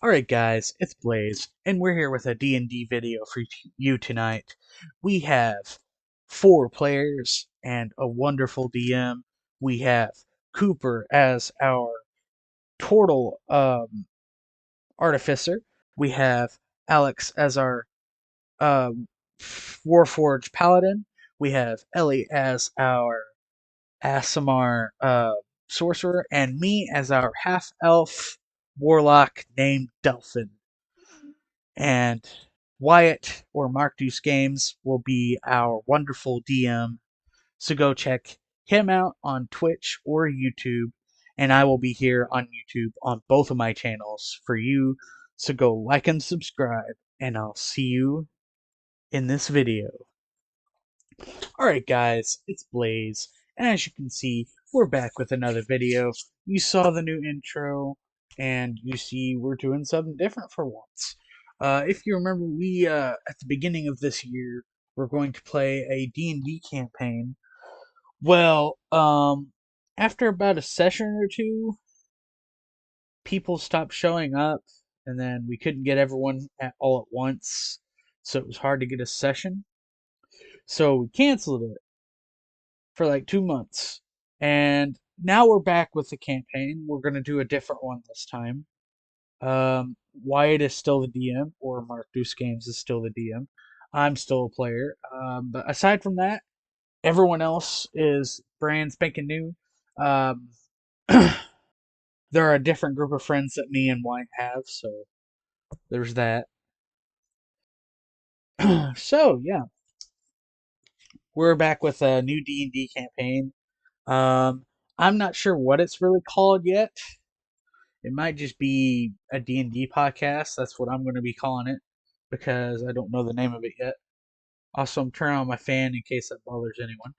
Alright guys, it's Blaze, and we're here with a D&D video for you tonight. We have 4 players and a wonderful DM. We have Cooper as our Turtle Artificer. We have Alex as our uh, Warforged Paladin. We have Ellie as our Asimar Sorcerer, and me as our half-elf warlock named Delphin. And Wyatt or Doose Games will be our wonderful DM. So go check him out on Twitch or YouTube. And I will be here on YouTube on both of my channels for you. So go like and subscribe. And I'll see you in this video. Alright guys, it's Blaze. And as you can see, we're back with another video. You saw the new intro. And you see we're doing something different for once. If you remember, we at the beginning of this year we're going to play a D&D campaign. Well, after about a session or two, people stopped showing up, and then we couldn't get everyone all at once, so it was hard to get a session. So we canceled it for like 2 months, and now we're back with the campaign. We're gonna do a different one this time. Wyatt is still the DM, or Doose Games is still the DM. I'm still a player. But aside from that, everyone else is brand spanking new. Um, there are a different group of friends that me and Wyatt have, so there's that. So yeah, we're back with a new D&D campaign. Um, I'm not sure what it's really called yet. It might just be a D&D podcast. That's what I'm going to be calling it because I don't know the name of it yet. Also, I'm turning on my fan in case that bothers anyone.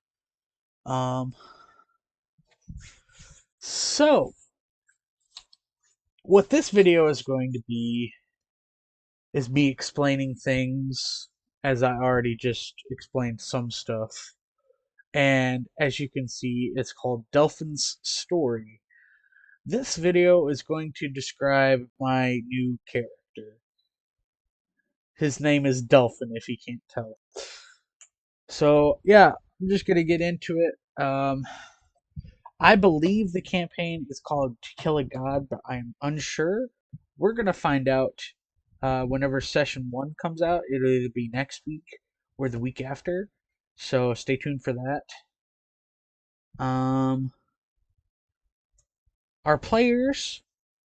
So, what this video is going to be is me explaining things as I already just explained some stuff. And as you can see, it's called Delphin's Story. This video is going to describe my new character. His name is Delphin, if you can't tell. So, yeah, I'm just going to get into it. I believe the campaign is called To Kill a God, but I'm unsure. We're going to find out whenever session 1 comes out. It'll either be next week or the week after. So stay tuned for that. Our players,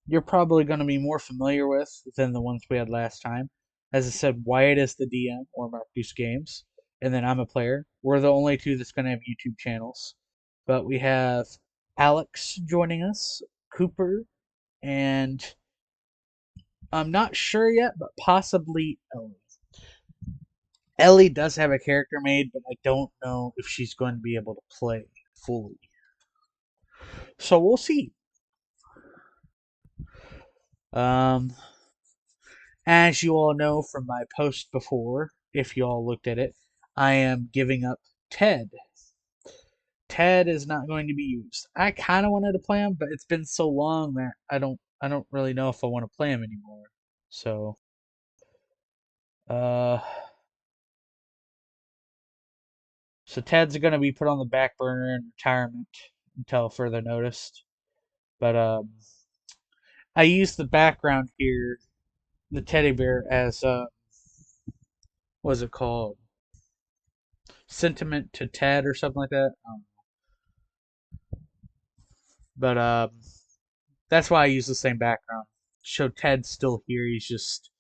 you're probably going to be more familiar with than the ones we had last time. As I said, Wyatt is the DM, or Doose Games, and then I'm a player. We're the only 2 that's going to have YouTube channels. But we have Alex joining us, Cooper, and I'm not sure yet, but possibly Ellie. Ellie does have a character made, but I don't know if she's going to be able to play fully. So we'll see. As you all know from my post before, if you all looked at it, I am giving up Ted. Ted is not going to be used. I kind of wanted to play him, but it's been so long that I don't really know if I want to play him anymore. So, so Ted's going to be put on the back burner in retirement until further notice. But I used the background here, the teddy bear, as what is it called? Sentiment to Ted or something like that. But that's why I use the same background. Show Ted's still here. He's just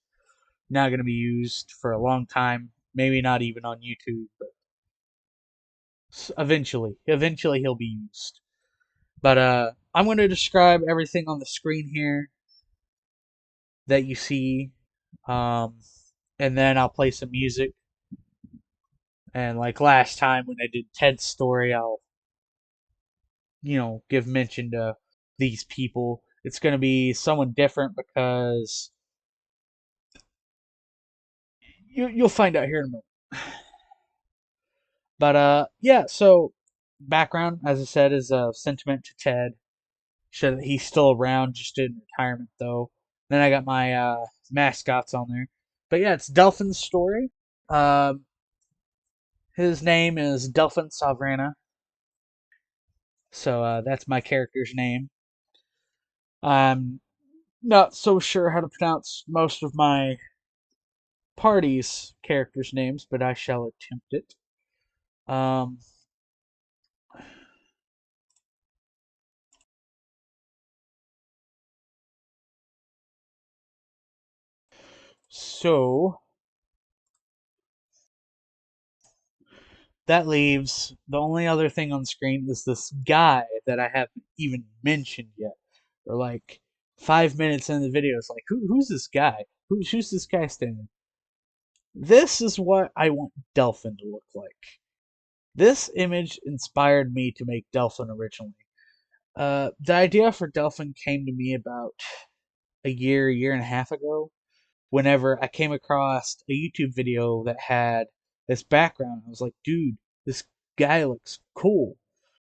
not going to be used for a long time. Maybe not even on YouTube, but eventually he'll be used. But I'm going to describe everything on the screen here that you see, and then I'll play some music. And like last time when I did Ted's story, I'll give mention to these people. It's going to be someone different because you'll find out here in a moment. But yeah, so background, as I said, is a sentiment to Ted. Show that he's still around, just in retirement though. Then I got my mascots on there. But yeah, it's Delphin's story. His name is Delphin Sovrana. So that's my character's name. I'm not so sure how to pronounce most of my party's characters' names, but I shall attempt it. Um, so that leaves the only other thing on screen is this guy that I haven't even mentioned yet. Or like 5 minutes in the video, it's like, who's this guy? Who's this guy standing? This is what I want Delphin to look like. This image inspired me to make Delphin originally. The idea for Delphin came to me about a year and a half ago, whenever I came across a YouTube video that had this background. I was like, dude, this guy looks cool.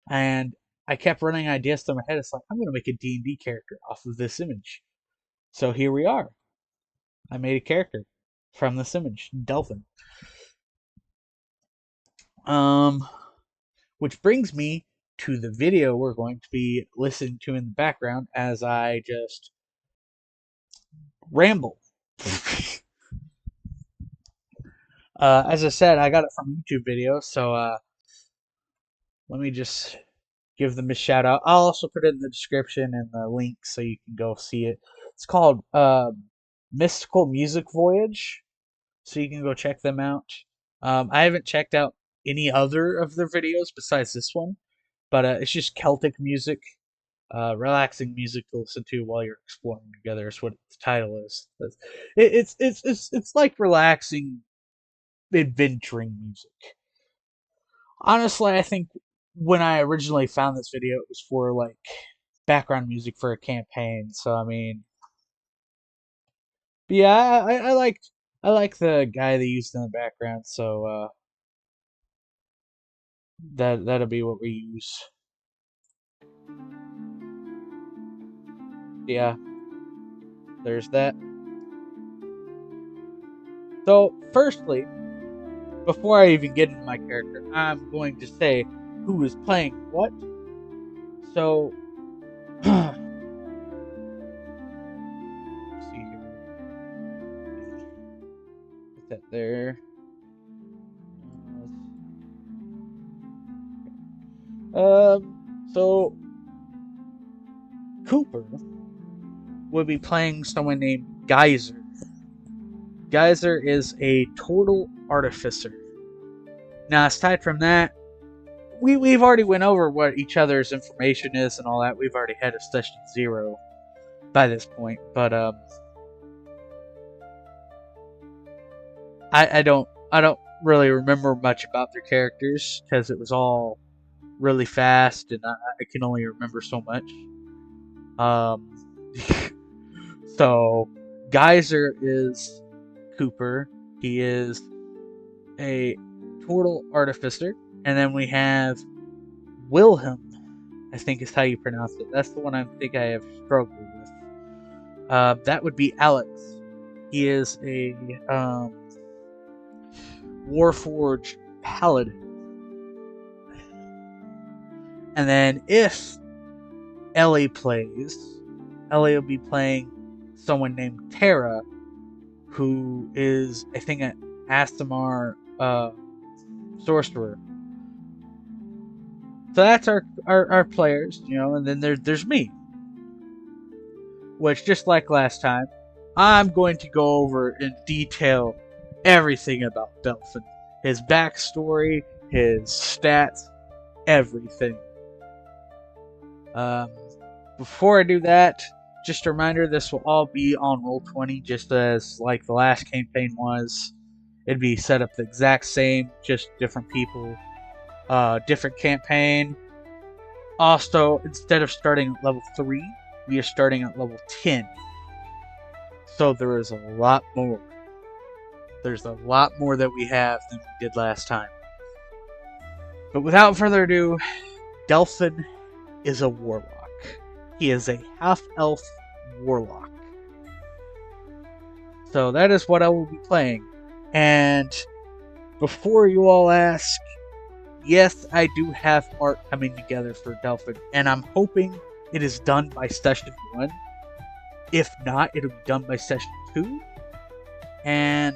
And I kept running ideas through my head. It's like, I'm going to make a D&D character off of this image. So here we are. I made a character from this image, Delphin. Which brings me to the video we're going to be listening to in the background as I just ramble. As I said, I got it from YouTube video, so let me just give them a shout out. I'll also put it in the description and the link so you can go see it. It's called Mystical Music Voyage, so you can go check them out. I haven't checked out any other of their videos besides this one, but it's just Celtic music, relaxing music to listen to while you're exploring together. Is what the title is. It's like relaxing, adventuring music. Honestly, I think when I originally found this video, it was for like background music for a campaign. So I mean, yeah, I like the guy they used in the background. So that'll be what we use. Yeah, there's that. So, firstly, before I even get into my character, I'm going to say who is playing what. So, let's see here. Put that there. So Cooper would be playing someone named Geyser. Geyser is a total artificer. Now, aside from that, we've already went over what each other's information is and all that. We've already had a session 0 by this point, but I don't really remember much about their characters because it was all really fast and I can only remember so much. So Geyser is Cooper. He is a total artificer, and then we have Wilhelm, I think is how you pronounce it. That's the one I think I have struggled with. That would be Alex. He is a Warforged paladin. And then if Ellie plays, Ellie will be playing someone named Tara, who is, I think, an Aasimar sorcerer. So that's our players, you know, and then there's me. Which, just like last time, I'm going to go over in detail everything about Delphin. His backstory, his stats, everything. Before I do that, just a reminder, this will all be on Roll20, just as like the last campaign was. It'd be set up the exact same, just different people, different campaign. Also, instead of starting at level 3, we are starting at level 10. So there is a lot more. There's a lot more that we have than we did last time. But without further ado, Delphin is a warlock. He is a half-elf warlock. So that is what I will be playing. And before you all ask, yes, I do have art coming together for Delphin, and I'm hoping it is done by session 1. If not, it'll be done by session 2. And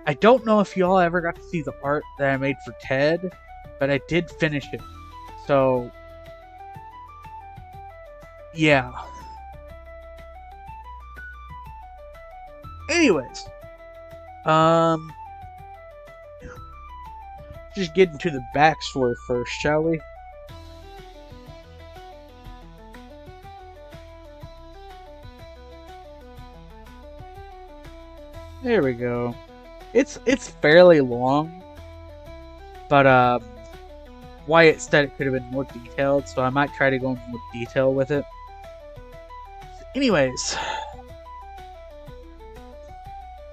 I don't know if y'all ever got to see the art that I made for Ted, but I did finish it. So, yeah. Anyways, just get into the backstory first, shall we? There we go. It's fairly long, but Wyatt said it could have been more detailed, so I might try to go into more detail with it. Anyways,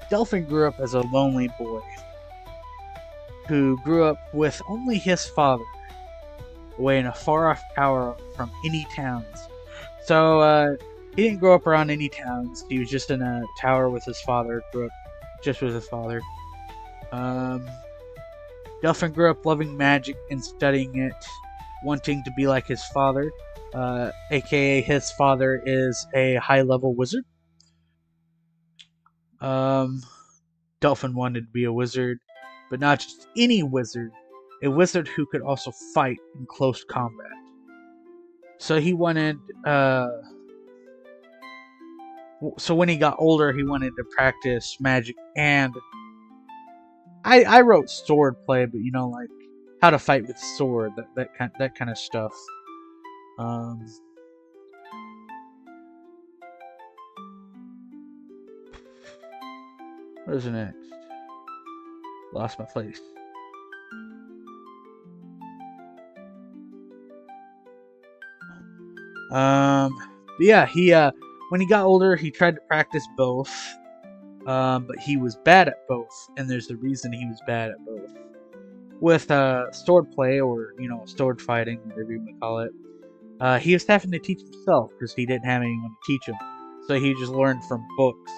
Delphin grew up as a lonely boy who grew up with only his father, away in a far-off tower from any towns. So he didn't grow up around any towns. He was just in a tower with his father. Grew up just with his father. Delphin grew up loving magic and studying it, wanting to be like his father, aka his father is a high-level wizard. Delphin wanted to be a wizard, but not just any wizard, a wizard who could also fight in close combat. So he wanted, so when he got older, he wanted to practice magic, and I wrote sword play, but like how to fight with sword, that kind of stuff. What is next? Lost my place. Yeah, he when he got older, he tried to practice both, but he was bad at both, and there's a reason he was bad at both. With sword play, or sword fighting, whatever you want to call it, he was having to teach himself because he didn't have anyone to teach him, so he just learned from books,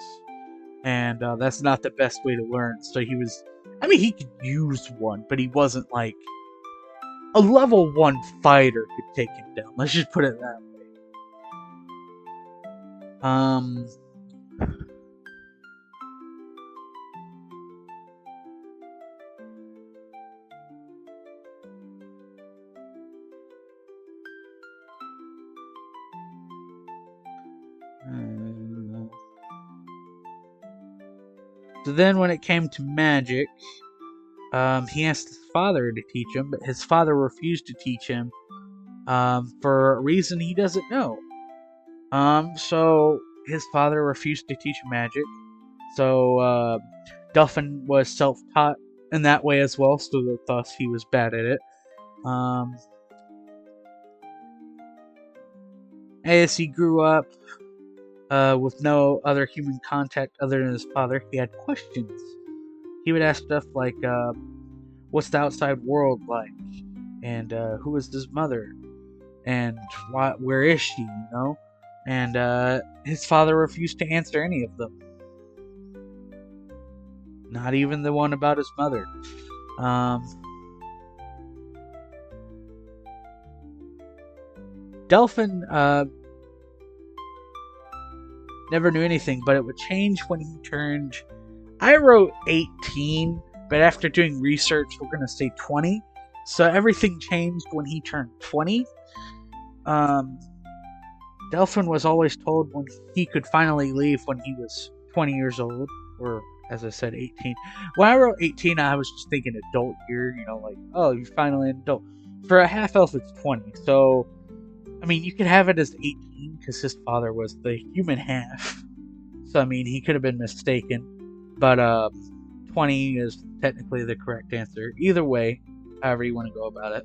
and that's not the best way to learn. So he could use one, but he wasn't like a level 1 fighter could take him down. Let's just put it that way. So then when it came to magic, he asked his father to teach him, but his father refused to teach him for a reason he doesn't know. So his father refused to teach him magic. So Delphin was self-taught in that way as well, so thus he was bad at it. As he grew up with no other human contact other than his father, he had questions. He would ask stuff like, what's the outside world like? And who is his mother? And where is she, And his father refused to answer any of them. Not even the one about his mother. Delphin never knew anything, but it would change when he turned... I wrote 18, but after doing research, we're going to say 20. So everything changed when he turned 20. Delphin was always told when he could finally leave when he was 20 years old, or as I said, 18. When I wrote 18, I was just thinking adult year, like, oh, you're finally an adult. For a half-elf, it's 20, so, you could have it as 18, because his father was the human half. So, he could have been mistaken. But 20 is technically the correct answer. Either way, however you want to go about it.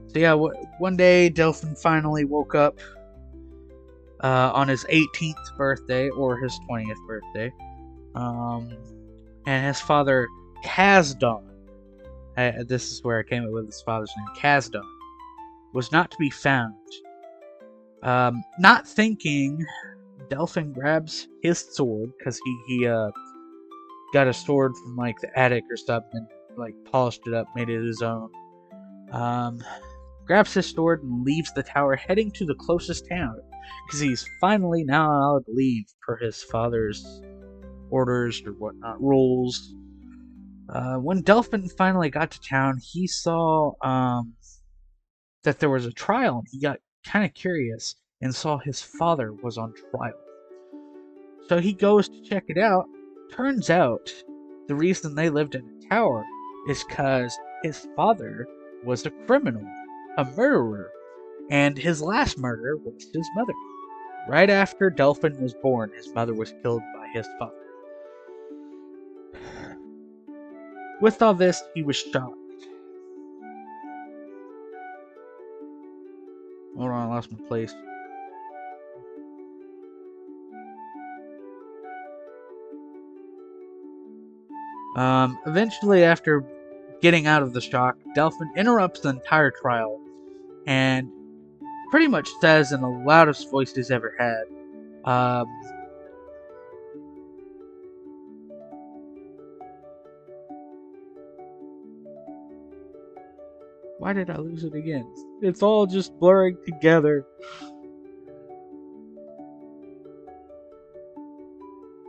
So yeah, one day Delphin finally woke up on his 18th birthday, or his 20th birthday. And his father, Kazdon, this is where I came up with his father's name, Kazdon. was not to be found. Not thinking, Delphin grabs his sword, because he got a sword from like the attic or something, like polished it up, made it his own. Grabs his sword and leaves the tower, heading to the closest town, because he's finally now allowed to leave per his father's orders or whatnot, rules. When Delphin finally got to town, he saw that there was a trial, and he got kind of curious and saw his father was on trial. So he goes to check it out. Turns out the reason they lived in a tower is because his father was a criminal, a murderer, and his last murder was his mother. Right after Delphin was born, his mother was killed by his father. With all this, he was shocked. Hold on, I lost my place. Eventually, after getting out of the shock, Delphin interrupts the entire trial and pretty much says in the loudest voice he's ever had, why did I lose it again? It's all just blurring together.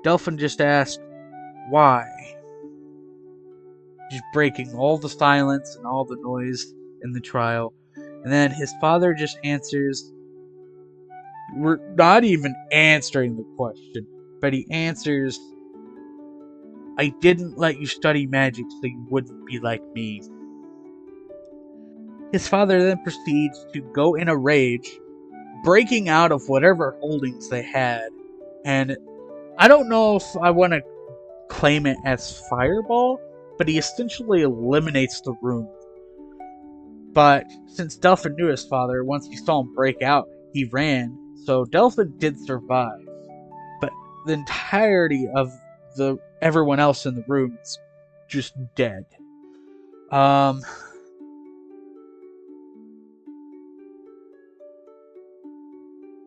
Delphin just asked, why? Just breaking all the silence and all the noise in the trial. And then his father just answers, we're not even answering the question, but he answers, I didn't let you study magic so you wouldn't be like me. His father then proceeds to go in a rage, breaking out of whatever holdings they had. And I don't know if I want to claim it as fireball, but he essentially eliminates the room. But since Delphin knew his father, once he saw him break out, he ran, so Delphin did survive. But the entirety of everyone else in the room is just dead.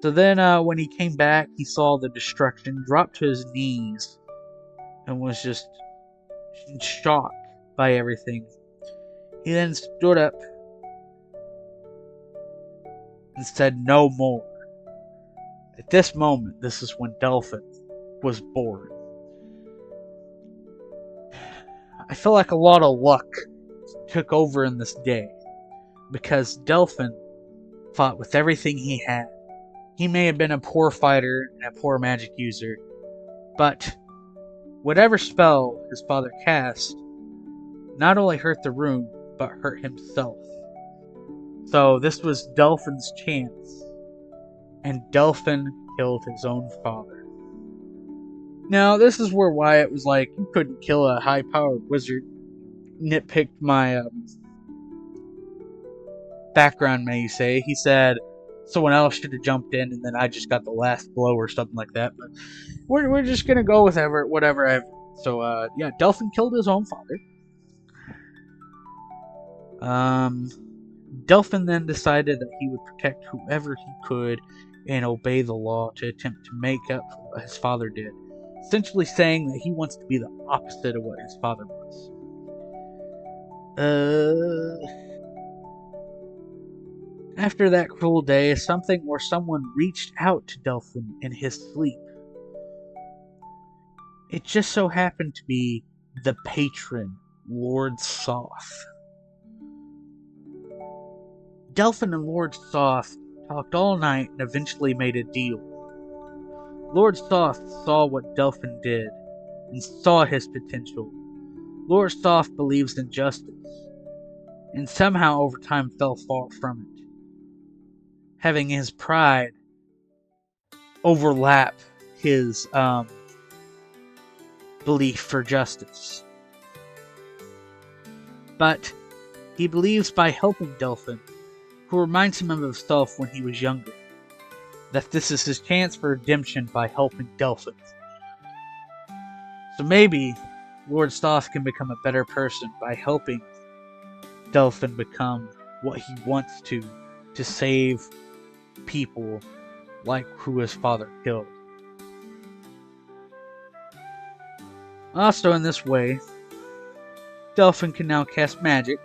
So then when he came back, he saw the destruction, dropped to his knees, and was just in shock by everything. He then stood up and said no more. At this moment, this is when Delphin was born. I feel like a lot of luck took over in this day, because Delphin fought with everything he had. He may have been a poor fighter and a poor magic user, but whatever spell his father cast not only hurt the room, but hurt himself. So this was Delphin's chance, and Delphin killed his own father. Now, this is where Wyatt was like, you couldn't kill a high-powered wizard. Nitpicked my background, may you say. He said someone else should have jumped in, and then I just got the last blow or something like that. But we're just going to go with whatever. So, yeah, Delphin killed his own father. Delphin then decided that he would protect whoever he could and obey the law to attempt to make up for what his father did, essentially saying that he wants to be the opposite of what his father was. After that cruel day, something or someone reached out to Delphin in his sleep. It just so happened to be the patron, Lord Soth. Delphin and Lord Soth talked all night and eventually made a deal. Lord Soth saw what Delphin did and saw his potential. Lord Soth believes in justice, and somehow over time fell far from it, having his pride overlap his belief for justice. But he believes by helping Delphin, who reminds him of himself when he was younger, that this is his chance for redemption by helping Delphin. So maybe Lord Soth can become a better person by helping Delphin become what he wants to to save people like who his father killed. Also in this way, Delphin can now cast magic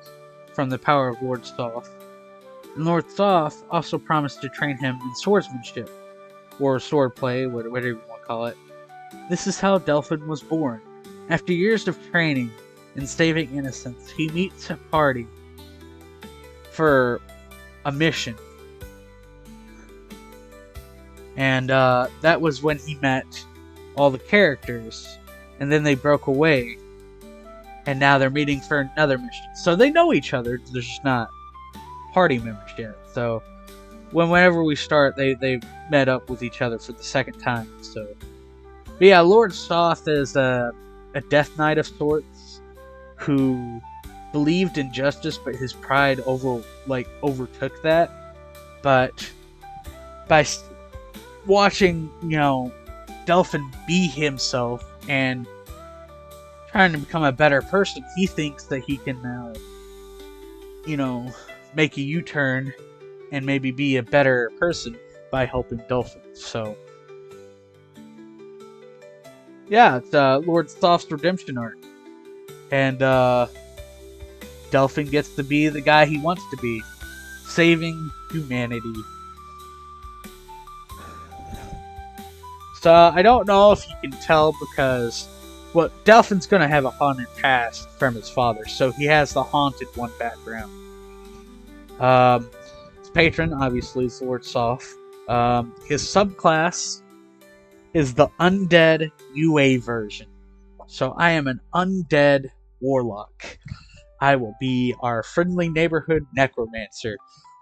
from the power of Lord Soth. And Lord Soth also promised to train him in swordsmanship, or swordplay, whatever you want to call it. This is how Delphin was born. After years of training and saving innocents, he meets a party for a mission. And that was when he met all the characters. And then they broke away. And now they're meeting for another mission. So they know each other, they're just not party members yet. So whenever we start, they met up with each other for the second time. So, but yeah, Lord Soth is a Death Knight of sorts who believed in justice, but his pride overtook that. But by watching, Delphin be himself and trying to become a better person, he thinks that he can, make a U-turn and maybe be a better person by helping Delphin. So, yeah, it's Lord Soth's redemption arc. And Delphin gets to be the guy he wants to be, saving humanity. So, I don't know if you can tell because, well, Delphin's going to have a haunted past from his father, so he has the haunted one background. His patron, obviously, is Lord Soth. His subclass is the undead UA version. So I am an undead warlock. I will be our friendly neighborhood necromancer.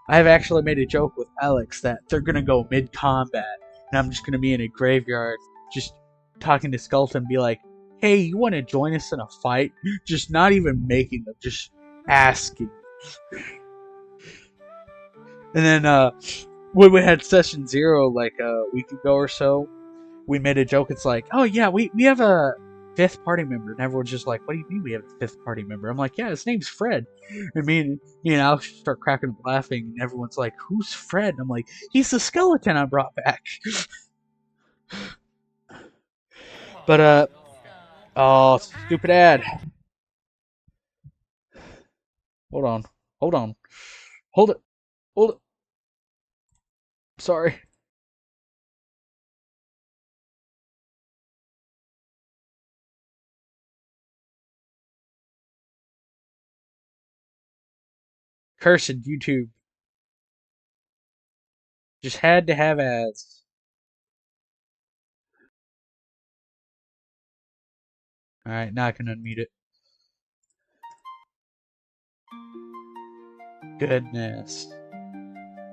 I've actually made a joke with Alex that they're going to go mid-combat, and I'm just going to be in a graveyard, just talking to Skeleton and be like, hey, you want to join us in a fight? Just not even making them, just asking. And then, when we had session 0, like a week ago or so, we made a joke. It's like, oh yeah, we have a 5th party member. And everyone's just like, what do you mean we have a 5th party member? I'm like, yeah, his name's Fred. And me and Alex start cracking up laughing, and everyone's like, who's Fred? And I'm like, he's the skeleton I brought back. But, oh, stupid ad. Hold on. Hold it. Sorry. Cursed YouTube. Just had to have ads. Alright, now I can unmute it. Goodness.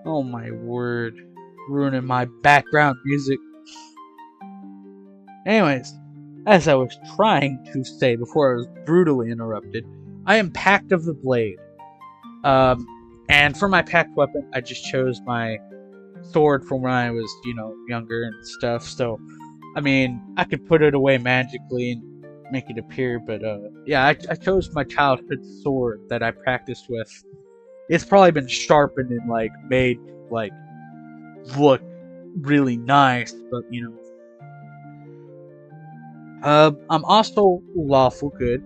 Oh my word. Ruining my background music. Anyways, as I was trying to say before I was brutally interrupted, I am Pact of the Blade. And for my pact weapon, I just chose my sword from when I was, younger and stuff. So, I mean, I could put it away magically and make it appear, but yeah, I chose my childhood sword that I practiced with. It's probably been sharpened and made look really nice, but I'm also lawful good.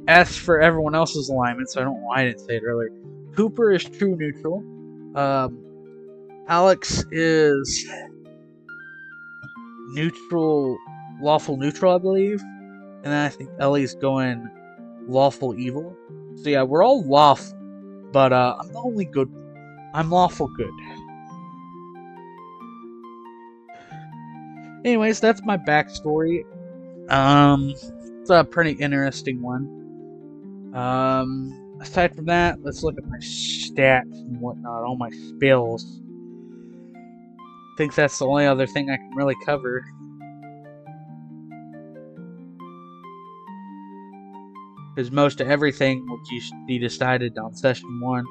As for everyone else's alignments, I don't know why I didn't say it earlier. Cooper is true neutral. Alex is neutral, lawful neutral, I believe. And then I think Ellie's going lawful evil. So yeah, we're all lawful, but I'm the only good one. I'm lawful good. Anyways, that's my backstory. It's a pretty interesting one. Aside from that, let's look at my stats and whatnot, all my spells. I think that's the only other thing I can really cover. Because most of everything will just be decided on session 1.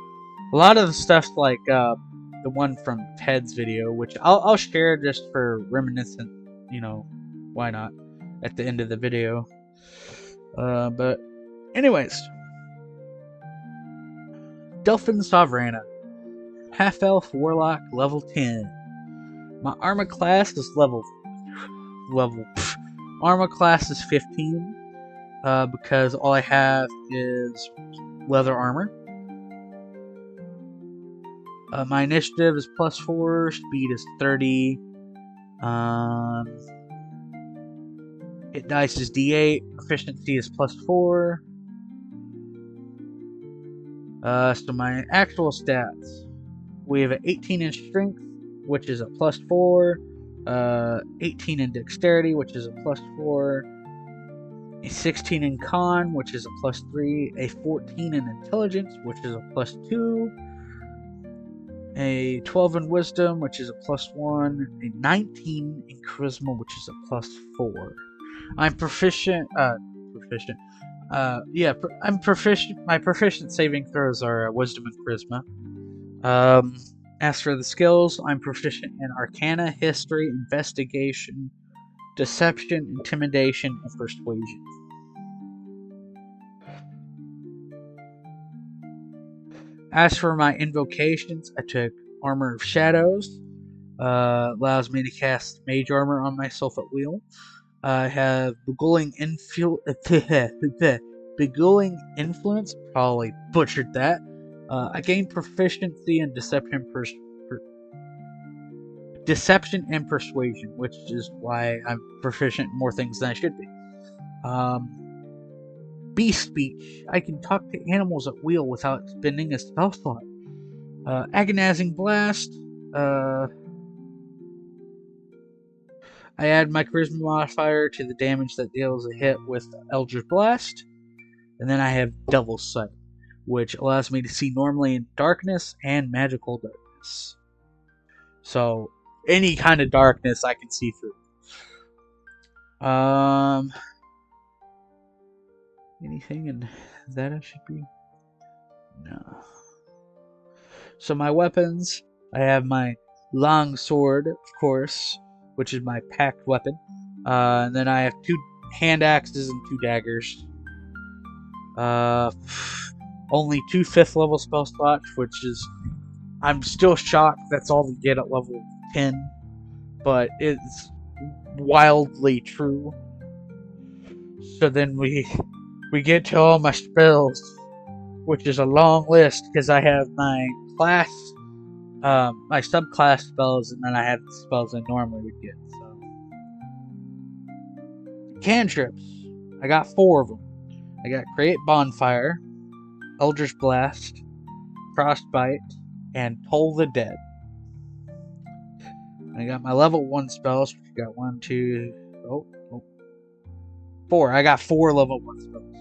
A lot of the stuff's like the one from Ted's video, which I'll share just for reminiscent, why not, at the end of the video. But anyways, Delphin Sovrana, half elf warlock, level 10. My armor class is armor class is 15, because all I have is leather armor. My initiative is +4, speed is 30. Hit dice is D8, proficiency is +4. So my actual stats, we have an 18 in strength, which is a +4, 18 in dexterity, which is a +4, a 16 in con, which is a +3, a 14 in intelligence, which is a +2, a 12 in wisdom, which is a +1, a 19 in charisma, which is a +4. I'm proficient. I'm proficient. My proficient saving throws are wisdom and charisma. As for the skills, I'm proficient in Arcana, History, Investigation, Deception, Intimidation, and Persuasion. As for my invocations, I took Armor of Shadows. Allows me to cast Mage Armor on myself at will. I have Beguiling Influence. Probably butchered that. I gained proficiency in Deception and Persuasion, which is why I'm proficient in more things than I should be. Beast Speech. I can talk to animals at will without spending a spell slot. Agonizing Blast. I add my Charisma modifier to the damage that deals a hit with Eldritch Blast. And then I have Devil's Sight, which allows me to see normally in darkness and magical darkness. So, any kind of darkness I can see through. Anything in that I should be? No. So my weapons, I have my long sword, of course, which is my packed weapon. And then I have 2 hand axes and 2 daggers. Only 2 5th level spell slots, which is, I'm still shocked that's all we get at level 10, but it's wildly true. So then we get to all my spells, which is a long list because I have my class, my subclass spells, and then I have the spells I normally would get. So cantrips, I got 4 of them. I got Create Bonfire, Eldritch Blast, Frostbite, and Toll the Dead. I got my level 1 spells, which got 4. I got 4 level 1 spells.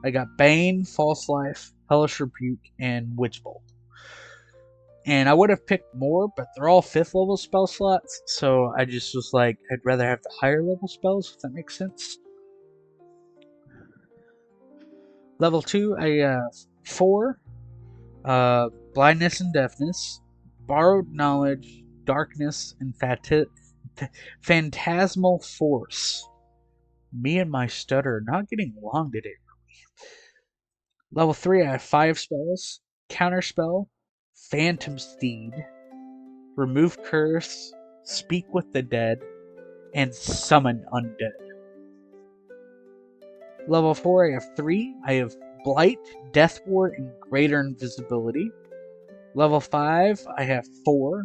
I got Bane, False Life, Hellish Rebuke, and Witch Bolt. And I would have picked more, but they're all 5th level spell slots, so I just was like, I'd rather have the higher level spells, if that makes sense. Level 2, I have 4. Blindness and Deafness, Borrowed Knowledge, Darkness, and Phantasmal Force. Me and my stutter are not getting along today. Level 3, I have 5 spells. Counterspell, Phantom Steed, Remove Curse, Speak with the Dead, and Summon Undead. Level 4, I have 3. I have Blight, Death Ward, and Greater Invisibility. Level 5, I have 4.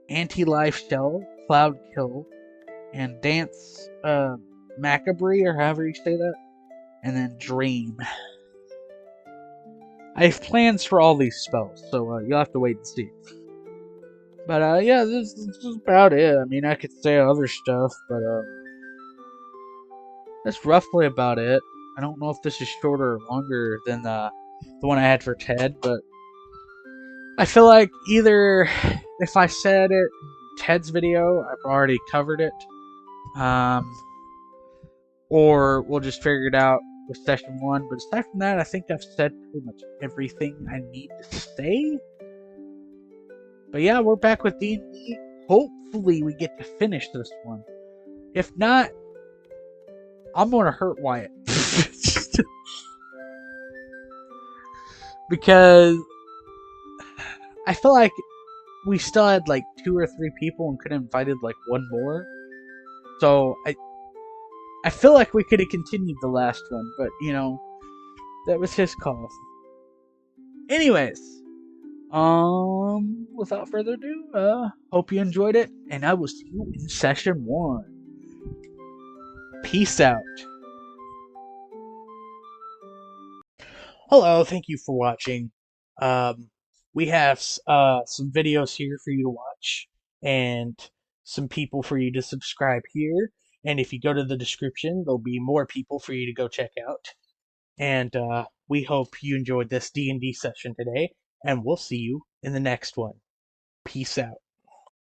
Anti-Life Shell, Cloud Kill, and Dance Macabre, or however you say that. And then Dream. I have plans for all these spells, so you'll have to wait and see. But yeah, this is about it. I mean, I could say other stuff, but that's roughly about it. I don't know if this is shorter or longer than the one I had for Ted, but I feel like either if I said it in Ted's video, I've already covered it, or we'll just figure it out with session 1. But aside from that, I think I've said pretty much everything I need to say. But yeah, we're back with D&D. Hopefully we get to finish this one. If not, I'm gonna hurt Wyatt. Because I feel like we still had like 2 or 3 people and could have invited like one more. So I feel like we could have continued the last one, but that was his call. Anyways, without further ado, hope you enjoyed it, and I will see you in session 1. Peace out. Hello, thank you for watching. We have some videos here for you to watch, and some people for you to subscribe here. And if you go to the description, there'll be more people for you to go check out. And we hope you enjoyed this D&D session today, and we'll see you in the next one. Peace out.